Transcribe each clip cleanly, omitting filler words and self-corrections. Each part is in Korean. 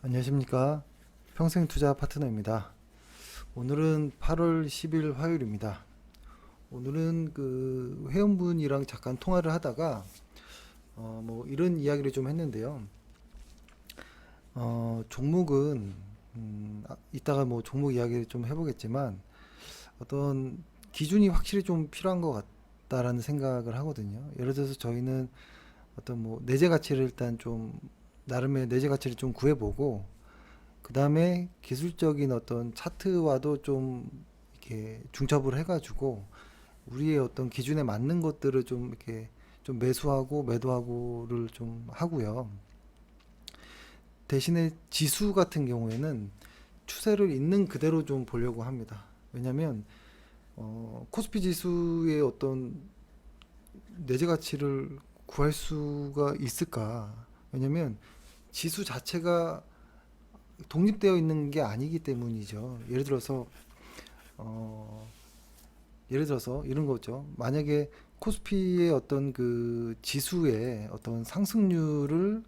안녕하십니까. 평생투자 파트너입니다. 오늘은 8월 10일 화요일입니다. 오늘은 그 회원분이랑 잠깐 통화를 하다가 뭐 이런 이야기를 좀 했는데요. 종목은 이따가 뭐 종목 이야기를 좀 해보겠지만 어떤 기준이 확실히 좀 필요한 것 같다라는 생각을 하거든요. 예를 들어서 저희는 어떤 뭐 내재 가치를 일단 좀 나름의 내재 가치를 좀 구해보고 그 다음에 기술적인 어떤 차트와도 좀 이렇게 중첩을 해가지고 우리의 어떤 기준에 맞는 것들을 좀 이렇게 좀 매수하고 매도하고를 좀 하고요. 대신에 지수 같은 경우에는 추세를 있는 그대로 좀 보려고 합니다. 왜냐하면 코스피 지수의 어떤 내재 가치를 구할 수가 있을까? 왜냐하면 지수 자체가 독립되어 있는 게 아니기 때문이죠. 어, 예를 들어서 이런 거죠. 만약에 코스피의 어떤 그 지수의 어떤 상승률을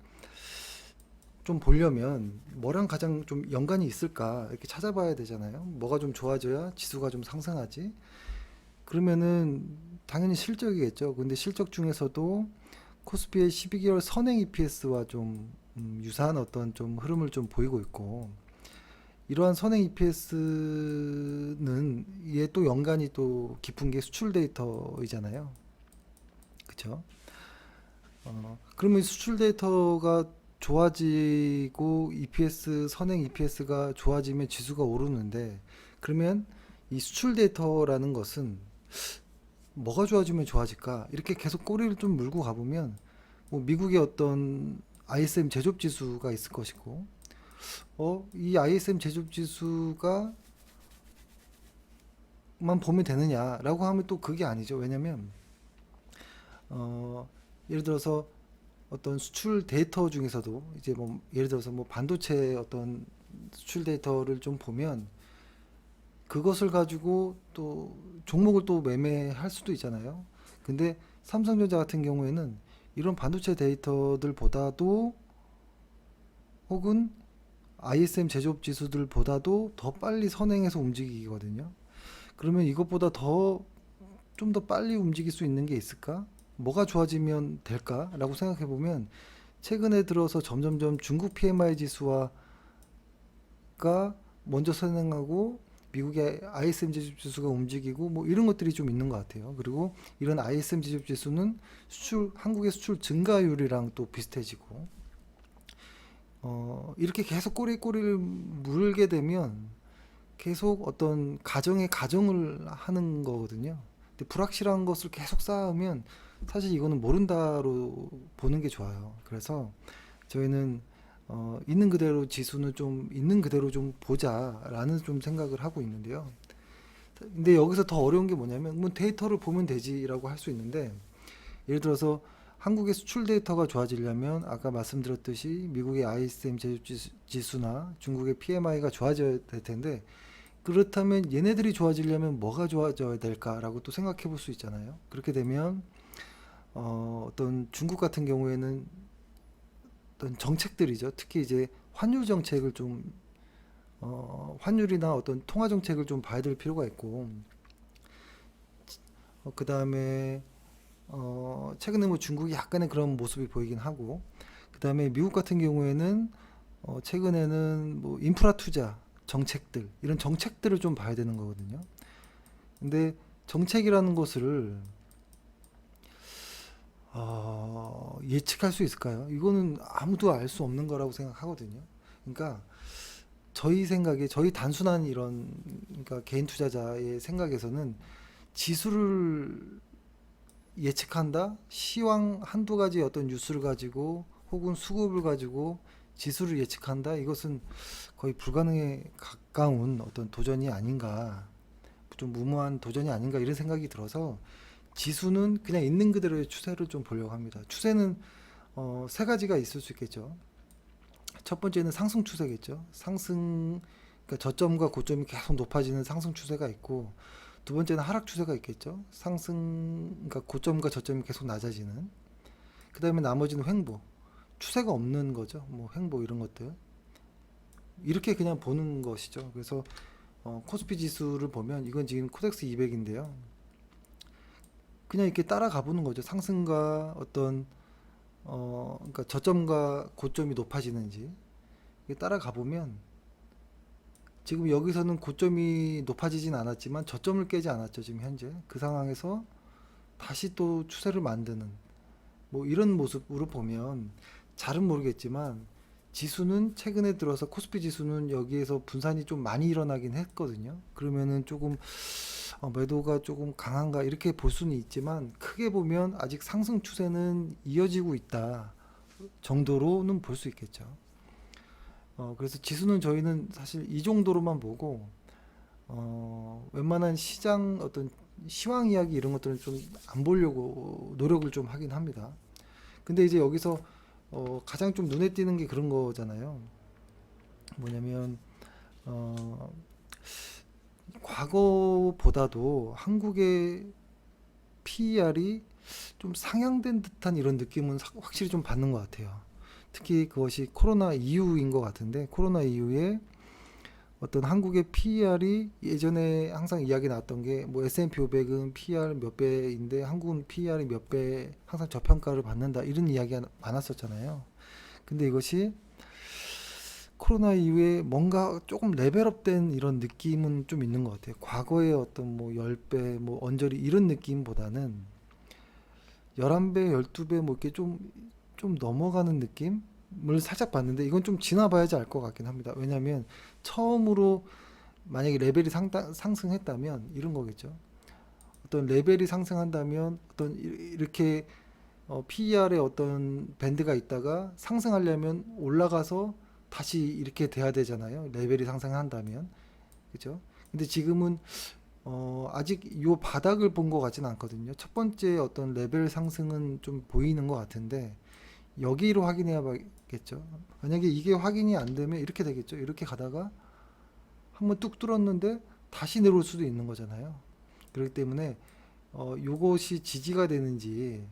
좀 보려면 뭐랑 가장 좀 연관이 있을까 이렇게 찾아봐야 되잖아요. 뭐가 좀 좋아져야 지수가 좀 상승하지. 그러면은 당연히 실적이겠죠. 근데 실적 중에서도 코스피의 12개월 선행 EPS와 좀 유사한 어떤 좀 흐름을 좀 보이고 있고 이러한 선행 EPS는 이에 또 연관이 또 깊은 게 수출 데이터이잖아요. 그쵸? 그러면 수출 데이터가 좋아지고 EPS, 선행 EPS가 좋아지면 지수가 오르는데 그러면 이 수출 데이터라는 것은 뭐가 좋아지면 좋아질까? 이렇게 계속 꼬리를 좀 물고 가보면 뭐 미국의 어떤 ISM 제조업 지수가 있을 것이고 이 ISM 제조업 지수가 만 보면 되느냐라고 하면 또 그게 아니죠. 왜냐면 어, 예를 들어서 어떤 수출 데이터 중에서도 이제 뭐 예를 들어서 뭐 반도체 어떤 수출 데이터를 좀 보면 그것을 가지고 또 종목을 또 매매할 수도 있잖아요. 근데 삼성전자 같은 경우에는 이런 반도체 데이터들보다도 혹은 ISM 제조업 지수들보다도 더 빨리 선행해서 움직이거든요. 그러면 이것보다 더 좀 더 빨리 움직일 수 있는 게 있을까? 뭐가 좋아지면 될까라고 생각해 보면 최근에 들어서 점점점 중국 PMI 지수가 먼저 선행하고 미국의 ISM 지수가 움직이고 뭐 이런 것들이 좀 있는 것 같아요. 그리고 이런 ISM 지수는 한국의 수출 증가율이랑 또 비슷해지고 이렇게 계속 꼬리꼬리를 물게 되면 계속 어떤 가정을 하는 거거든요. 근데 불확실한 것을 계속 쌓으면 사실 이거는 모른다로 보는 게 좋아요. 그래서 저희는 있는 그대로 지수는 좀 있는 그대로 좀 보자라는 좀 생각을 하고 있는데요. 근데 여기서 더 어려운 게 뭐냐면 뭐 데이터를 보면 되지라고 할 수 있는데 예를 들어서 한국의 수출 데이터가 좋아지려면 아까 말씀드렸듯이 미국의 ISM 제조 지수나 중국의 PMI가 좋아져야 될 텐데 그렇다면 얘네들이 좋아지려면 뭐가 좋아져야 될까라고 또 생각해 볼 수 있잖아요. 그렇게 되면 어떤 중국 같은 경우에는 어떤 정책들이죠. 특히 이제 환율 정책을 좀 환율이나 어떤 통화 정책을 좀 봐야 될 필요가 있고 그 다음에 최근에 뭐 중국이 약간의 그런 모습이 보이긴 하고 그 다음에 미국 같은 경우에는 최근에는 뭐 인프라 투자 정책들 이런 정책들을 좀 봐야 되는 거거든요. 근데 정책이라는 것을 예측할 수 있을까요? 이거는 아무도 알 수 없는 거라고 생각하거든요. 그러니까 저희 단순한 이런 그러니까 개인 투자자의 생각에서는 지수를 예측한다? 시황 한두 가지 어떤 뉴스를 가지고 혹은 수급을 가지고 지수를 예측한다? 이것은 거의 불가능에 가까운 어떤 도전이 아닌가, 좀 무모한 도전이 아닌가 이런 생각이 들어서 지수는 그냥 있는 그대로의 추세를 좀 보려고 합니다. 추세는 세 가지가 있을 수 있겠죠. 첫 번째는 상승 추세겠죠. 그러니까 저점과 고점이 계속 높아지는 상승 추세가 있고, 두 번째는 하락 추세가 있겠죠. 그러니까 고점과 저점이 계속 낮아지는. 그 다음에 나머지는 횡보. 추세가 없는 거죠. 뭐 횡보 이런 것들. 이렇게 그냥 보는 것이죠. 그래서 코스피 지수를 보면 이건 지금 코덱스 200인데요. 그냥 이렇게 따라가 보는 거죠. 상승과 어떤 그러니까 저점과 고점이 높아지는지 이게 따라가 보면 지금 여기서는 고점이 높아지진 않았지만 저점을 깨지 않았죠. 지금 현재 그 상황에서 다시 또 추세를 만드는 뭐 이런 모습으로 보면 잘은 모르겠지만 지수는 최근에 들어서 코스피 지수는 여기에서 분산이 좀 많이 일어나긴 했거든요. 그러면은 조금 매도가 조금 강한가 이렇게 볼 수는 있지만 크게 보면 아직 상승 추세는 이어지고 있다 정도로는 볼 수 있겠죠. 그래서 지수는 저희는 사실 이 정도로만 보고 웬만한 시장 어떤 시황 이야기 이런 것들은 좀 안 보려고 노력을 좀 하긴 합니다. 근데 이제 여기서 가장 좀 눈에 띄는 게 그런 거잖아요. 뭐냐면 어, 과거보다도 한국의 PER이 좀 상향된 듯한 이런 느낌은 확실히 좀 받는 것 같아요. 특히 그것이 코로나 이후인 것 같은데 코로나 이후에 어떤 한국의 PER이 예전에 항상 이야기 나왔던 게 뭐 S&P 500은 PER 몇 배인데 한국은 PER이 몇 배 항상 저평가를 받는다 이런 이야기가 많았었잖아요. 근데 이것이 코로나 이후에 뭔가 조금 레벨업된 이런 느낌은 좀 있는 것 같아요. 과거의 어떤 뭐 10배, 뭐 언저리 이런 느낌보다는 11배, 12배 뭐 이렇게 좀 넘어가는 느낌을 살짝 봤는데 이건 좀 지나봐야지 알 것 같긴 합니다. 왜냐하면 처음으로 만약에 레벨이 상승했다면 이런 거겠죠. 어떤 레벨이 상승한다면 어떤 이렇게 PER의 어떤 밴드가 있다가 상승하려면 올라가서 다시 이렇게 돼야 되잖아요. 레벨이 상승한다면. 그죠? 근데 지금은 아직 요 바닥을 본 것 같지는 않거든요. 첫 번째 어떤 레벨 상승은 좀 보이는 것 같은데 여기로 확인해야겠죠. 만약에 이게 확인이 안 되면 이렇게 되겠죠. 이렇게 가다가 한번 뚝 뚫었는데 다시 내려올 수도 있는 거잖아요. 그렇기 때문에 요것이 지지가 되는지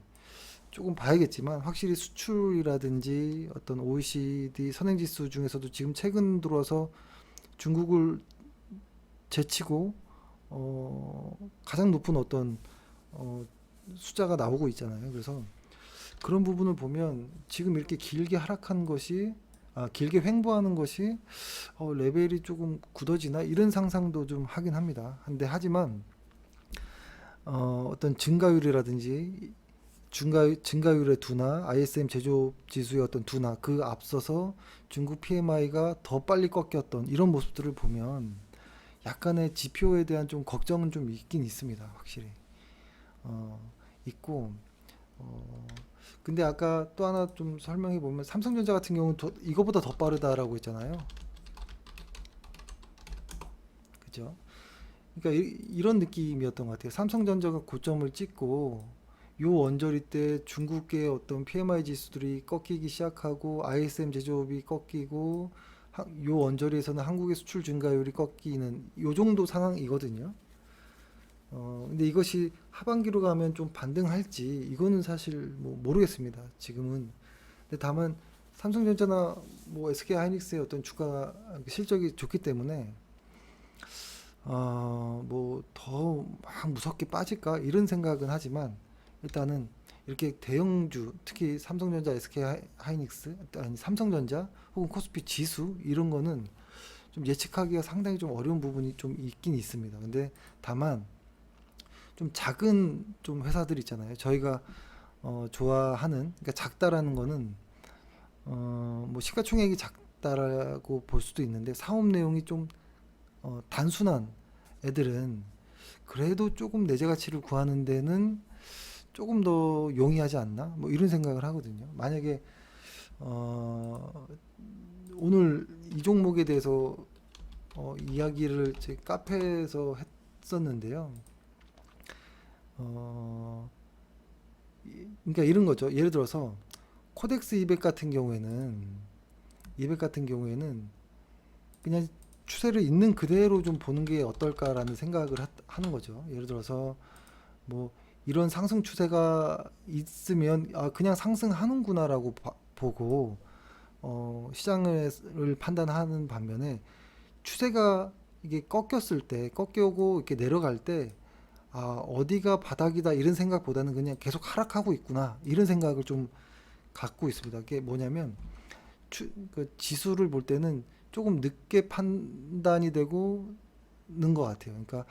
조금 봐야겠지만 확실히 수출이라든지 어떤 OECD 선행지수 중에서도 지금 최근 들어서 중국을 제치고 가장 높은 어떤 숫자가 나오고 있잖아요. 그래서 그런 부분을 보면 지금 이렇게 길게 하락한 것이 길게 횡보하는 것이 레벨이 조금 굳어지나 이런 상상도 좀 하긴 합니다. 근데 하지만 어떤 증가율이라든지 증가율의 둔화, ISM 제조업 지수의 어떤 둔화, 그 앞서서 중국 PMI가 더 빨리 꺾였던 이런 모습들을 보면 약간의 지표에 대한 좀 걱정은 좀 있긴 있습니다. 확실히 있고 어, 근데 아까 또 하나 좀 설명해 보면 삼성전자 같은 경우는 이거보다 더 빠르다라고 했잖아요. 그죠? 그러니까 이런 느낌이었던 것 같아요. 삼성전자가 고점을 찍고 요 언저리 때 중국의 어떤 PMI 지수들이 꺾이기 시작하고 ISM 제조업이 꺾이고 요 언저리에서는 한국의 수출 증가율이 꺾이는 요 정도 상황이거든요. 근데 이것이 하반기로 가면 좀 반등할지 이거는 사실 뭐 모르겠습니다. 지금은. 근데 다만 삼성전자나 뭐 SK 하이닉스의 어떤 주가 실적이 좋기 때문에 뭐 더 막 무섭게 빠질까 이런 생각은 하지만 일단은 이렇게 대형주 특히 삼성전자, SK 하이닉스 아니 삼성전자 혹은 코스피 지수 이런 거는 좀 예측하기가 상당히 좀 어려운 부분이 좀 있긴 있습니다. 근데 다만 좀 작은 좀 회사들 있잖아요. 저희가 좋아하는 그러니까 작다라는 거는 뭐 시가총액이 작다라고 볼 수도 있는데 사업 내용이 좀 단순한 애들은 그래도 조금 내재 가치를 구하는 데는 조금 더 용이하지 않나? 뭐 이런 생각을 하거든요. 만약에 어, 오늘 이 종목에 대해서 이야기를 제 카페에서 했었는데요. 어, 그러니까 이런 거죠. 예를 들어서 코덱스 200 같은 경우에는 200 같은 경우에는 그냥 추세를 있는 그대로 좀 보는 게 어떨까라는 생각을 하는 거죠. 예를 들어서 뭐 이런 상승 추세가 있으면 그냥 상승하는구나라고 보고 시장을 판단하는 반면에 추세가 이게 꺾였을 때, 꺾여고 이렇게 내려갈 때, 어디가 바닥이다 이런 생각보다는 그냥 계속 하락하고 있구나 이런 생각을 좀 갖고 있습니다. 그게 뭐냐면 그 지수를 볼 때는 조금 늦게 판단이 되고 는 것 같아요. 그러니까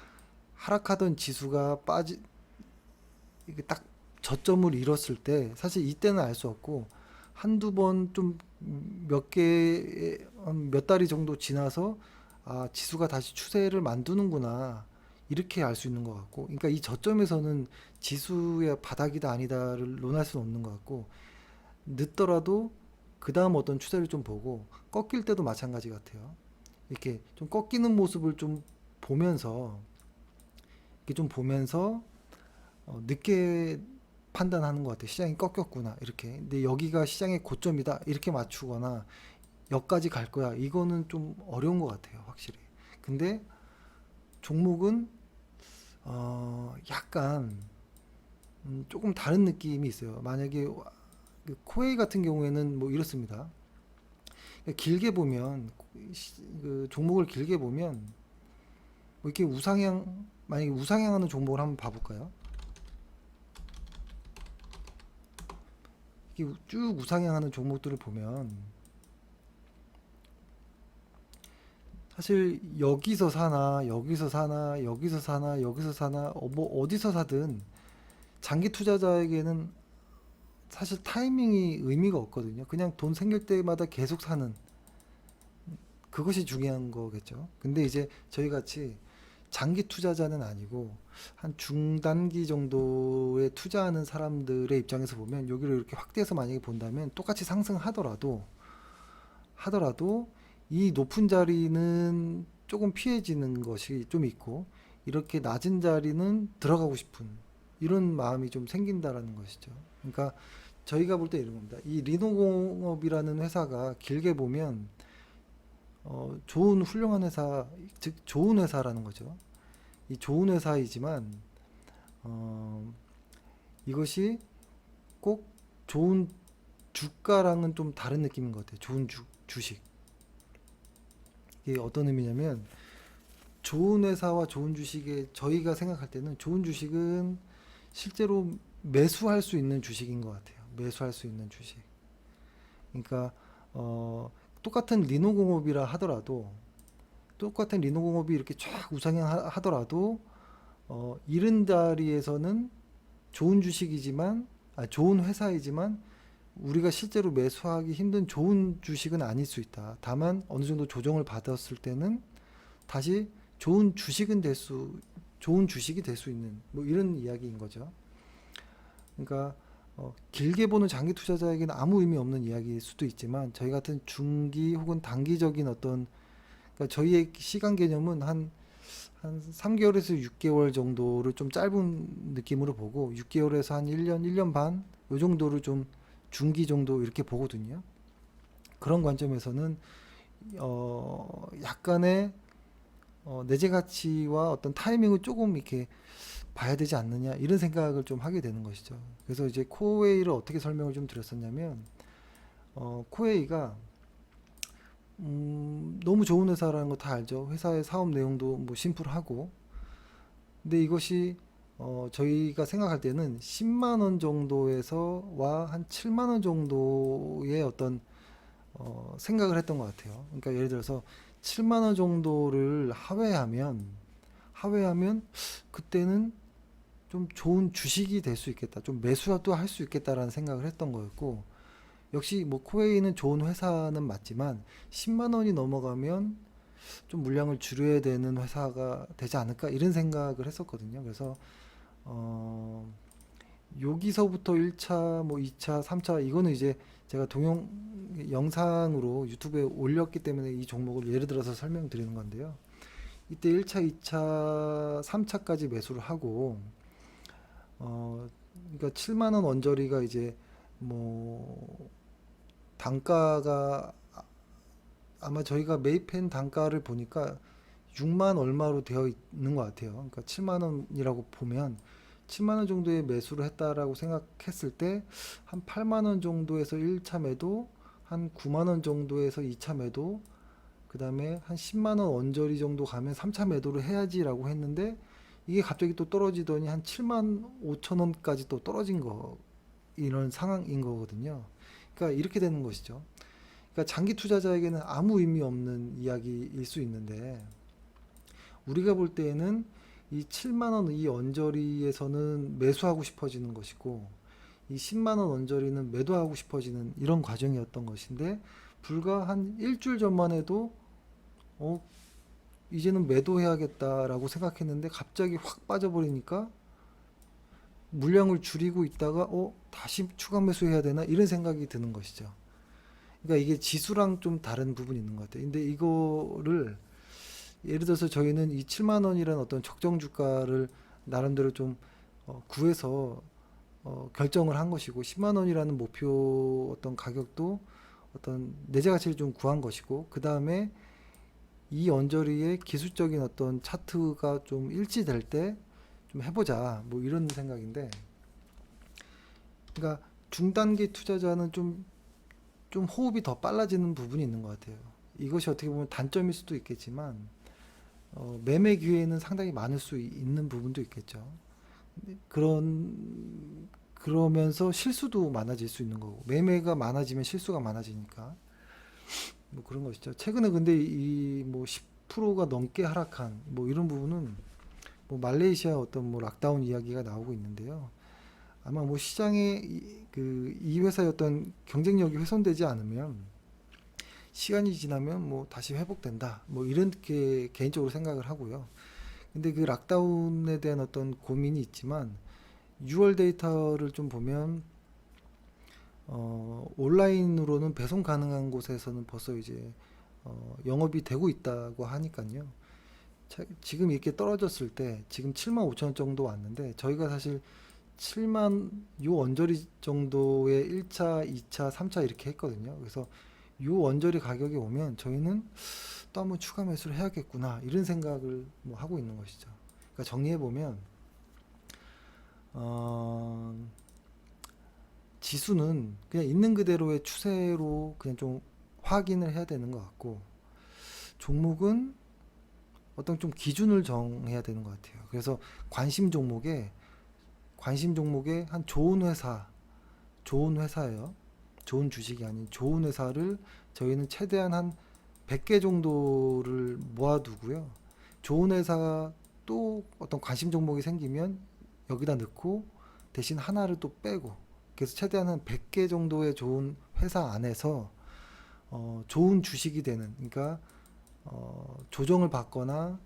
하락하던 지수가 이게 딱 저점을 잃었을 때 사실 이때는 알 수 없고 한두 번 좀 몇 달이 정도 지나서 지수가 다시 추세를 만드는구나 이렇게 알 수 있는 것 같고, 그러니까 이 저점에서는 지수의 바닥이다 아니다를 논할 수는 없는 것 같고, 늦더라도 그 다음 어떤 추세를 좀 보고 꺾일 때도 마찬가지 같아요. 이렇게 좀 꺾이는 모습을 좀 보면서 이렇게 좀 보면서 늦게 판단하는 것 같아요. 시장이 꺾였구나 이렇게. 근데 여기가 시장의 고점이다 이렇게 맞추거나 여기까지 갈 거야 이거는 좀 어려운 것 같아요, 확실히. 근데 종목은 약간 조금 다른 느낌이 있어요. 만약에 그 코웨이 같은 경우에는 뭐 이렇습니다. 길게 보면 그 종목을 길게 보면 뭐 이렇게 만약에 우상향하는 종목을 한번 봐볼까요? 이렇게 쭉 우상향하는 종목들을 보면 사실 여기서 사나 여기서 사나 여기서 사나 여기서 사나 뭐 어디서 사든 장기 투자자에게는 사실 타이밍이 의미가 없거든요. 그냥 돈 생길 때마다 계속 사는 그것이 중요한 거겠죠. 근데 이제 저희 같이 장기 투자자는 아니고 한 중단기 정도에 투자하는 사람들의 입장에서 보면 여기를 이렇게 확대해서 만약에 본다면 똑같이 상승하더라도 이 높은 자리는 조금 피해지는 것이 좀 있고 이렇게 낮은 자리는 들어가고 싶은 이런 마음이 좀 생긴다라는 것이죠. 그러니까 저희가 볼 때 이런 겁니다. 이 리노공업이라는 회사가 길게 보면 좋은 훌륭한 회사, 즉 좋은 회사라는 거죠. 이 좋은 회사이지만 어, 이것이 꼭 좋은 주가랑은 좀 다른 느낌인 것 같아요. 좋은 주식. 이게 어떤 의미냐면 좋은 회사와 좋은 주식에 저희가 생각할 때는 좋은 주식은 실제로 매수할 수 있는 주식인 것 같아요. 매수할 수 있는 주식. 그러니까 똑같은 리노공업이라 하더라도 똑같은 리노공업이 이렇게 쫙 우상향 하더라도 이른 자리에서는 좋은 주식이지만 좋은 회사이지만 우리가 실제로 매수하기 힘든 좋은 주식은 아닐 수 있다. 다만 어느 정도 조정을 받았을 때는 다시 좋은 주식이 될 수 있는 뭐 이런 이야기인 거죠. 그러니까 길게 보는 장기 투자자에게는 아무 의미 없는 이야기일 수도 있지만 저희 같은 중기 혹은 단기적인 그러니까 저희의 시간 개념은 한 3개월에서 6개월 정도를 좀 짧은 느낌으로 보고 6개월에서 한 1년, 1년 반 요 정도를 좀 중기 정도 이렇게 보거든요. 그런 관점에서는 약간의 내재 가치와 어떤 타이밍을 조금 이렇게 봐야 되지 않느냐 이런 생각을 좀 하게 되는 것이죠. 그래서 이제 코웨이를 어떻게 설명을 좀 드렸었냐면 코웨이가 너무 좋은 회사라는 거 다 알죠. 회사의 사업 내용도 뭐 심플하고 근데 이것이 저희가 생각할 때는 10만 원 정도에서와 한 7만 원 정도의 어떤 생각을 했던 것 같아요. 그러니까 예를 들어서 7만 원 정도를 하회하면 그때는 좀 좋은 주식이 될 수 있겠다. 좀 매수도 할 수 있겠다라는 생각을 했던 거였고 역시 뭐 코웨이는 좋은 회사는 맞지만 10만 원이 넘어가면 좀 물량을 줄여야 되는 회사가 되지 않을까 이런 생각을 했었거든요. 그래서 어, 여기서부터 1차, 뭐 2차, 3차 이거는 이제 제가 영상으로 유튜브에 올렸기 때문에 이 종목을 예를 들어서 설명드리는 건데요. 이때 1차, 2차, 3차까지 매수를 하고 그러니까 7만 원 언저리가 이제 뭐 단가가 아마 저희가 매입한 단가를 보니까 6만 얼마로 되어 있는 것 같아요. 그러니까 7만 원이라고 보면 7만 원 정도의 매수를 했다라고 생각했을 때 한 8만 원 정도에서 1차 매도, 한 9만 원 정도에서 2차 매도, 그 다음에 한 10만 원 언저리 정도 가면 3차 매도를 해야지라고 했는데 이게 갑자기 또 떨어지더니 한 7만 5천 원까지 또 떨어진 거, 이런 상황인 거거든요. 그러니까 이렇게 되는 것이죠. 그러니까 장기 투자자에게는 아무 의미 없는 이야기일 수 있는데 우리가 볼 때에는 이 7만 원 이 언저리에서는 매수하고 싶어지는 것이고 이 10만 원 언저리는 매도하고 싶어지는 이런 과정이었던 것인데 불과 한 일주일 전만 해도 어 이제는 매도해야겠다라고 생각했는데 갑자기 확 빠져버리니까 물량을 줄이고 있다가 다시 추가 매수해야 되나 이런 생각이 드는 것이죠. 그러니까 이게 지수랑 좀 다른 부분이 있는 것 같아요. 근데 이거를 예를 들어서 저희는 이 7만 원이라는 어떤 적정 주가를 나름대로 좀 구해서 결정을 한 것이고 10만 원이라는 목표 어떤 가격도 어떤 내재 가치를 좀 구한 것이고 그 다음에 이 언저리의 기술적인 어떤 차트가 좀 일치될 때 좀 해보자 뭐 이런 생각인데 그러니까 중단기 투자자는 좀 호흡이 더 빨라지는 부분이 있는 것 같아요. 이것이 어떻게 보면 단점일 수도 있겠지만 매매 기회는 상당히 많을 수 있는 부분도 있겠죠. 그러면서 실수도 많아질 수 있는 거고 매매가 많아지면 실수가 많아지니까 뭐 그런 것이죠. 최근에 근데 이 뭐 10%가 넘게 하락한 뭐 이런 부분은 뭐 말레이시아 어떤 뭐 락다운 이야기가 나오고 있는데요. 아마 뭐 시장에 이 회사의 어떤 경쟁력이 훼손되지 않으면 시간이 지나면 뭐 다시 회복된다. 뭐 이렇게 개인적으로 생각을 하고요. 근데 그 락다운에 대한 어떤 고민이 있지만 6월 데이터를 좀 보면 온라인으로는 배송 가능한 곳에서는 벌써 이제 영업이 되고 있다고 하니까요. 지금 이렇게 떨어졌을 때 지금 7만 5천 원 정도 왔는데 저희가 사실 7만 요 언저리 정도의 1차, 2차, 3차 이렇게 했거든요. 그래서 요 언저리 가격이 오면 저희는 또 한번 추가 매수를 해야겠구나 이런 생각을 뭐 하고 있는 것이죠. 그러니까 정리해 보면 지수는 그냥 있는 그대로의 추세로 그냥 좀 확인을 해야 되는 것 같고 종목은 어떤 좀 기준을 정해야 되는 것 같아요. 그래서 관심 종목에 한 좋은 회사예요. 좋은 주식이 아닌 좋은 회사를 저희는 최대한 한 100개 정도를 모아두고요. 좋은 회사가 또 어떤 관심 종목이 생기면 여기다 넣고 대신 하나를 또 빼고 그래서 최대한 한 100개 정도의 좋은 회사 안에서 좋은 주식이 되는 그러니까 조정을 받거나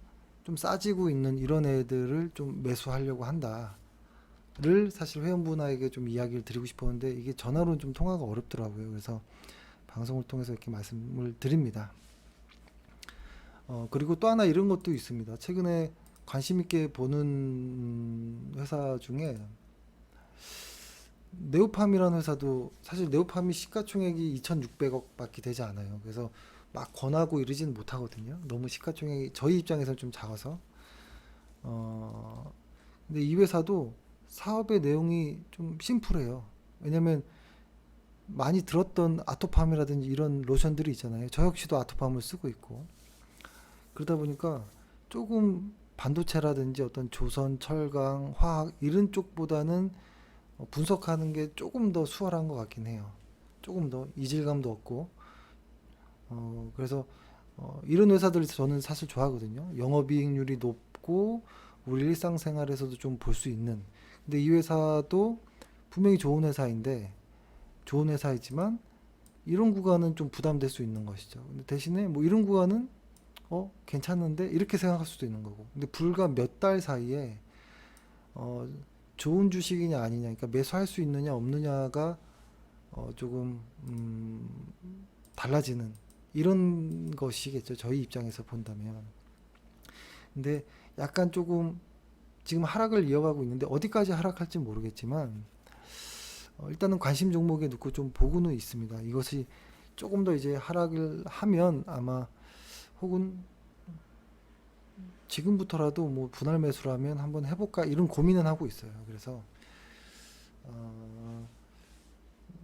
좀 싸지고 있는 이런 애들을 좀 매수하려고 한다를 사실 회원분에게 좀 이야기를 드리고 싶었는데 이게 전화로는 좀 통화가 어렵더라고요. 그래서 방송을 통해서 이렇게 말씀을 드립니다. 그리고 또 하나 이런 것도 있습니다. 최근에 관심 있게 보는 회사 중에 네오팜이라는 회사도 사실 네오팜이 시가총액이 2,600억 밖에 되지 않아요. 그래서 막 권하고 이러지는 못하거든요. 너무 시가총액이 저희 입장에서는 좀 작아서. 근데 이 회사도 사업의 내용이 좀 심플해요. 왜냐면 많이 들었던 아토팜이라든지 이런 로션들이 있잖아요. 저 역시도 아토팜을 쓰고 있고. 그러다 보니까 조금 반도체라든지 어떤 조선, 철강, 화학 이런 쪽보다는 분석하는 게 조금 더 수월한 것 같긴 해요. 조금 더 이질감도 없고. 그래서 이런 회사들 저는 사실 좋아하거든요. 영업이익률이 높고 우리 일상생활에서도 좀 볼 수 있는. 근데 이 회사도 분명히 좋은 회사이지만 이런 구간은 좀 부담될 수 있는 것이죠. 근데 대신에 뭐 이런 구간은 괜찮은데 이렇게 생각할 수도 있는 거고. 근데 불과 몇 달 사이에 어, 좋은 주식이냐 아니냐, 그러니까 매수할 수 있느냐 없느냐가 조금 달라지는 이런 것이겠죠. 저희 입장에서 본다면. 근데 약간 조금 지금 하락을 이어가고 있는데 어디까지 하락할지 모르겠지만 일단은 관심 종목에 넣고 좀 보고는 있습니다. 이것이 조금 더 이제 하락을 하면 아마 혹은 지금부터라도 뭐 분할 매수라면 한번 해볼까 이런 고민은 하고 있어요. 그래서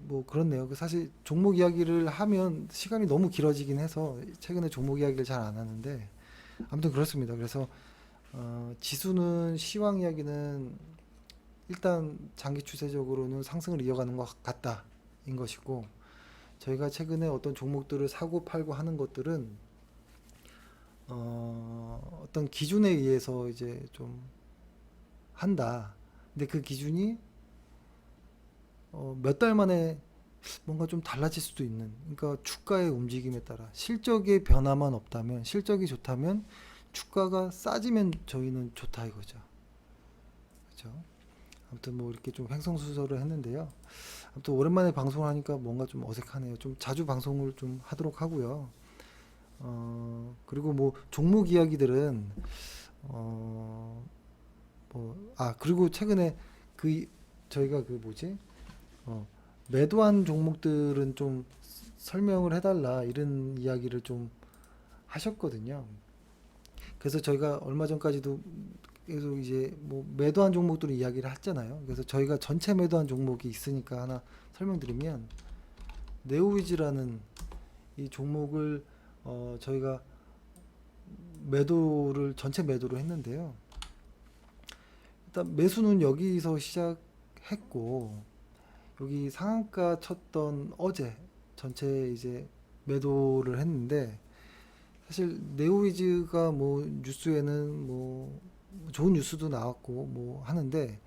뭐 그렇네요. 사실 종목 이야기를 하면 시간이 너무 길어지긴 해서 최근에 종목 이야기를 잘 안 하는데 아무튼 그렇습니다. 그래서 지수는 시황 이야기는 일단 장기 추세적으로는 상승을 이어가는 것 같다인 것이고 저희가 최근에 어떤 종목들을 사고 팔고 하는 것들은 어떤 기준에 의해서 이제 좀 한다. 근데 그 기준이 몇 달 만에 뭔가 좀 달라질 수도 있는. 그러니까 주가의 움직임에 따라 실적의 변화만 없다면, 실적이 좋다면 주가가 싸지면 저희는 좋다 이거죠. 그렇죠? 아무튼 뭐 이렇게 좀 횡성수설을 했는데요. 아무튼 오랜만에 방송을 하니까 뭔가 좀 어색하네요. 좀 자주 방송을 좀 하도록 하고요. 그리고 뭐 종목 이야기들은 그리고 최근에 그 저희가 그 뭐지? 어, 매도한 종목들은 좀 설명을 해달라 이런 이야기를 좀 하셨거든요. 그래서 저희가 얼마 전까지도 계속 이제 뭐 매도한 종목들을 이야기를 했잖아요. 그래서 저희가 전체 매도한 종목이 있으니까 하나 설명드리면 네오위즈라는 이 종목을 저희가 매도를 전체 매도를 했는데요. 일단 매수는 여기서 시작했고 여기 상한가 쳤던 어제 전체 이제 매도를 했는데 사실 네오위즈가 뭐 뉴스에는 뭐 좋은 뉴스도 나왔고 뭐 하는데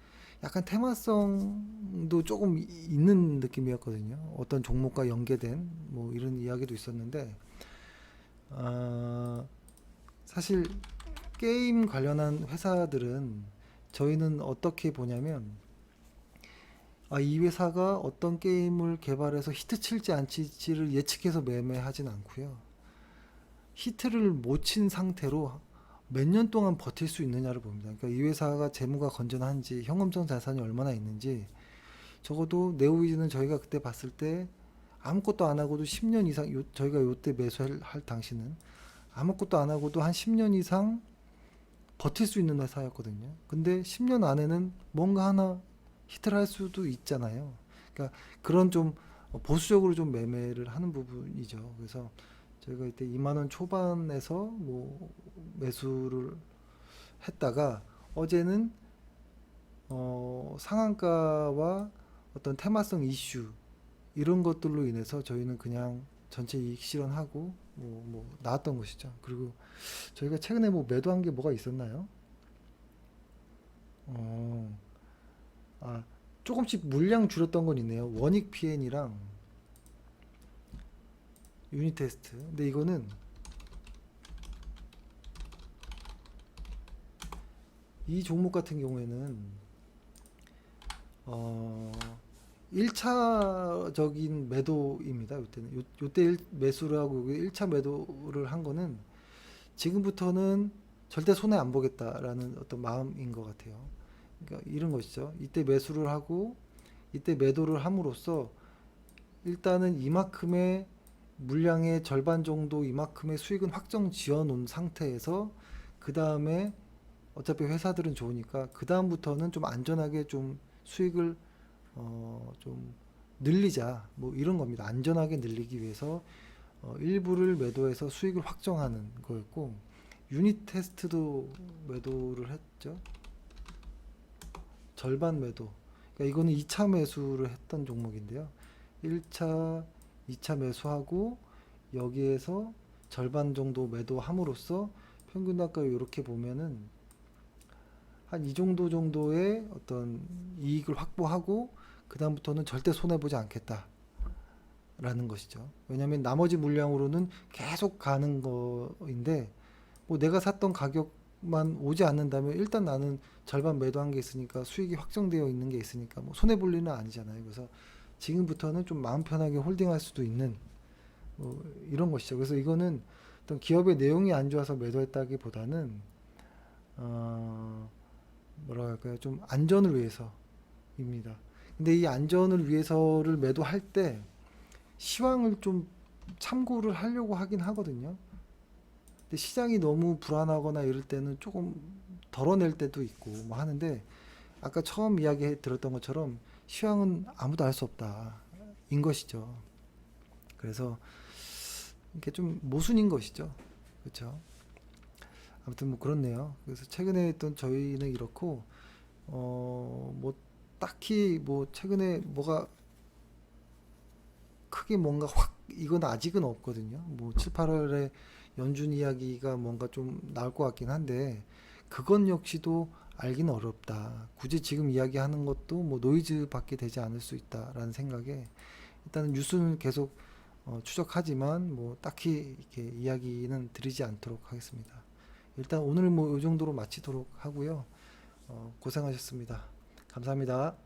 약간 테마성도 조금 있는 느낌이었거든요. 어떤 종목과 연계된 뭐 이런 이야기도 있었는데 아, 사실 게임 관련한 회사들은 저희는 어떻게 보냐면 이 회사가 어떤 게임을 개발해서 히트 칠지 안 칠지를 예측해서 매매하진 않고요. 히트를 못 친 상태로 몇 년 동안 버틸 수 있느냐를 봅니다. 그러니까 이 회사가 재무가 건전한지 현금성 자산이 얼마나 있는지 적어도 네오위즈는 저희가 그때 봤을 때 아무것도 안 하고도 10년 이상 저희가 요때 매수할 당시는 아무것도 안 하고도 한 10년 이상 버틸 수 있는 회사였거든요. 근데 10년 안에는 뭔가 하나 히트를 할 수도 있잖아요. 그러니까 그런 좀 보수적으로 좀 매매를 하는 부분이죠. 그래서 저희가 이때 2만 원 초반에서 뭐 매수를 했다가 어제는 상한가와 어떤 테마성 이슈 이런 것들로 인해서 저희는 그냥 전체 이익 실현하고 뭐 나왔던 것이죠. 그리고 저희가 최근에 뭐 매도한 게 뭐가 있었나요? 어, 조금씩 물량 줄였던 건 있네요. 원익 PN이랑 유니테스트. 근데 이거는 이 종목 같은 경우에는 어, 1차적인 매도입니다. 요때는 요때 매수를 하고 1차 매도를 한 거는 지금부터는 절대 손해 안 보겠다라는 어떤 마음인 것 같아요. 그러니까 이런 것이죠. 이때 매수를 하고 이때 매도를 함으로써 일단은 이만큼의 물량의 절반 정도 이만큼의 수익은 확정 지어 놓은 상태에서 그 다음에 어차피 회사들은 좋으니까 그 다음부터는 좀 안전하게 좀 수익을 좀 늘리자 뭐 이런 겁니다. 안전하게 늘리기 위해서 일부를 매도해서 수익을 확정하는 거였고 유닛 테스트도 매도를 했죠. 절반 매도. 그러니까 이거는 2차 매수를 했던 종목인데요. 1차, 2차 매수하고 여기에서 절반 정도 매도함으로써 평균 단가 이렇게 보면은 한 이 정도 정도의 어떤 이익을 확보하고 그 다음부터는 절대 손해 보지 않겠다라는 것이죠. 왜냐하면 나머지 물량으로는 계속 가는 거인데 뭐 내가 샀던 가격만 오지 않는다면 일단 나는 절반 매도한 게 있으니까 수익이 확정되어 있는 게 있으니까 뭐 손해 볼 일은 아니잖아요. 그래서 지금부터는 좀 마음 편하게 홀딩할 수도 있는 뭐 이런 것이죠. 그래서 이거는 어떤 기업의 내용이 안 좋아서 매도했다기보다는 어, 뭐라 할까요? 좀 안전을 위해서입니다. 근데 이 안전을 위해서를 매도할 때 시황을 좀 참고를 하려고 하긴 하거든요. 근데 시장이 너무 불안하거나 이럴 때는 조금 덜어낼 때도 있고 뭐 하는데 아까 처음 이야기 들었던 것처럼 시황은 아무도 알 수 없다. 것이죠. 그래서 이게 좀 모순인 것이죠. 그렇죠? 아무튼 뭐 그렇네요. 그래서 최근에 했던 저희는 이렇고 뭐 딱히 뭐 최근에 뭐가 크게 뭔가 확 이건 아직은 없거든요. 뭐 7, 8월에 연준 이야기가 뭔가 좀 나올 것 같긴 한데 그건 역시도 알기는 어렵다. 굳이 지금 이야기하는 것도 뭐 노이즈밖에 되지 않을 수 있다라는 생각에 일단은 뉴스는 계속 추적하지만 뭐 딱히 이렇게 이야기는 드리지 않도록 하겠습니다. 일단 오늘 뭐 이 정도로 마치도록 하고요. 고생하셨습니다. 감사합니다.